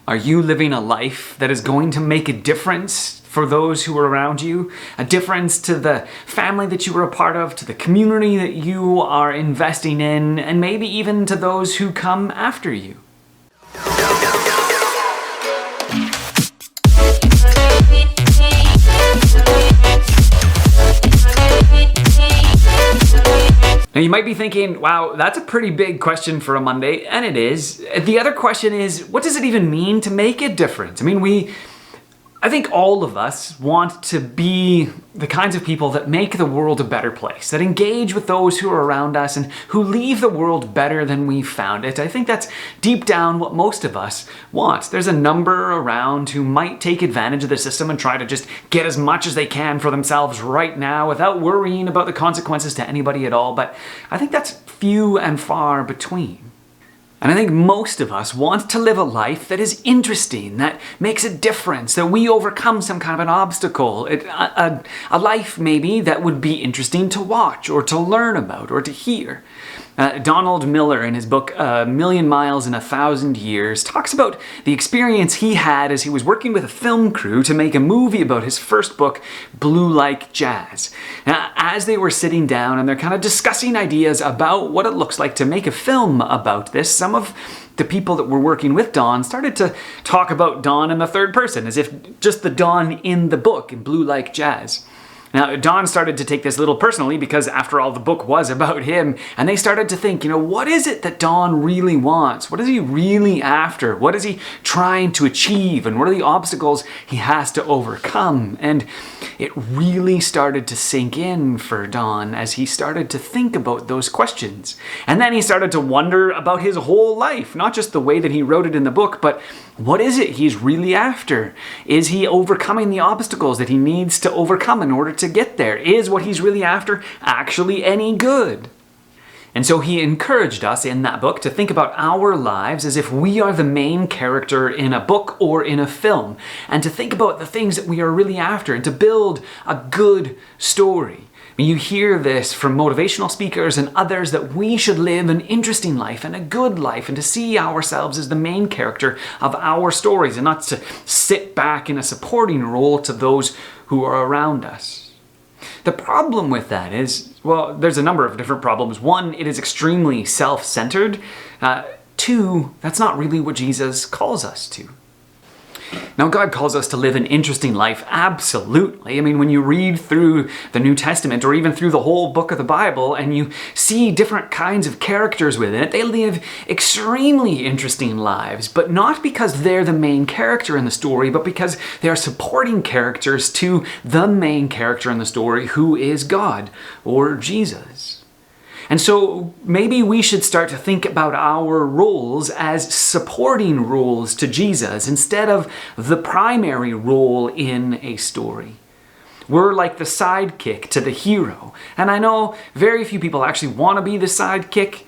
Are you living a life that is going to make a difference for those who are around you? A difference to the family that you were a part of, to the community that you are investing in, and maybe even to those who come after you? Now you might be thinking, wow, that's a pretty big question for a Monday, and it is. The other question is, what does it even mean to make a difference? I think all of us want to be the kinds of people that make the world a better place, that engage with those who are around us and who leave the world better than we found it. I think that's deep down what most of us want. There's a number around who might take advantage of the system and try to just get as much as they can for themselves right now without worrying about the consequences to anybody at all, but I think that's few and far between. And I think most of us want to live a life that is interesting, that makes a difference, that we overcome some kind of an obstacle. A life maybe that would be interesting to watch or to learn about or to hear. Donald Miller, in his book A Million Miles in 1,000 Years, talks about the experience he had as he was working with a film crew to make a movie about his first book, Blue Like Jazz. Now, as they were sitting down and they're kind of discussing ideas about what it looks like to make a film about this, some of the people that were working with Don started to talk about Don in the third person, as if just the Don in the book, in Blue Like Jazz. Now, Don started to take this a little personally because, after all, the book was about him, and they started to think, what is it that Don really wants? What is he really after? What is he trying to achieve? And what are the obstacles he has to overcome? And it really started to sink in for Don as he started to think about those questions. And then he started to wonder about his whole life, not just the way that he wrote it in the book, but what is it he's really after? Is he overcoming the obstacles that he needs to overcome in order to get there? Is what he's really after actually any good? And so he encouraged us in that book to think about our lives as if we are the main character in a book or in a film, and to think about the things that we are really after and to build a good story. You hear this from motivational speakers and others that we should live an interesting life and a good life and to see ourselves as the main character of our stories and not to sit back in a supporting role to those who are around us. The problem with that is, there's a number of different problems. One, it is extremely self-centered. Two, that's not really what Jesus calls us to. Now, God calls us to live an interesting life, absolutely. When you read through the New Testament or even through the whole book of the Bible and you see different kinds of characters within it, they live extremely interesting lives, but not because they're the main character in the story, but because they are supporting characters to the main character in the story, who is God or Jesus. And so maybe we should start to think about our roles as supporting roles to Jesus instead of the primary role in a story. We're like the sidekick to the hero. And I know very few people actually want to be the sidekick,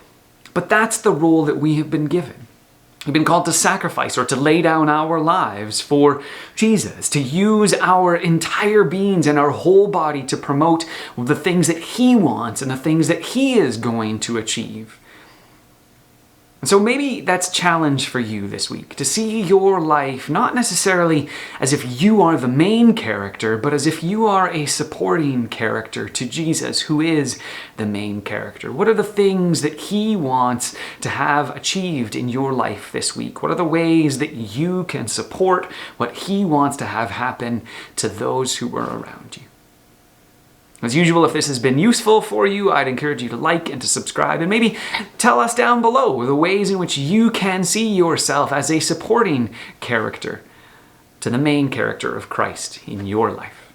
but that's the role that we have been given. We've been called to sacrifice or to lay down our lives for Jesus, to use our entire beings and our whole body to promote the things that He wants and the things that He is going to achieve. And so maybe that's a challenge for you this week, to see your life not necessarily as if you are the main character, but as if you are a supporting character to Jesus, who is the main character. What are the things that He wants to have achieved in your life this week? What are the ways that you can support what He wants to have happen to those who are around you? As usual, if this has been useful for you, I'd encourage you to like and to subscribe, and maybe tell us down below the ways in which you can see yourself as a supporting character to the main character of Christ in your life.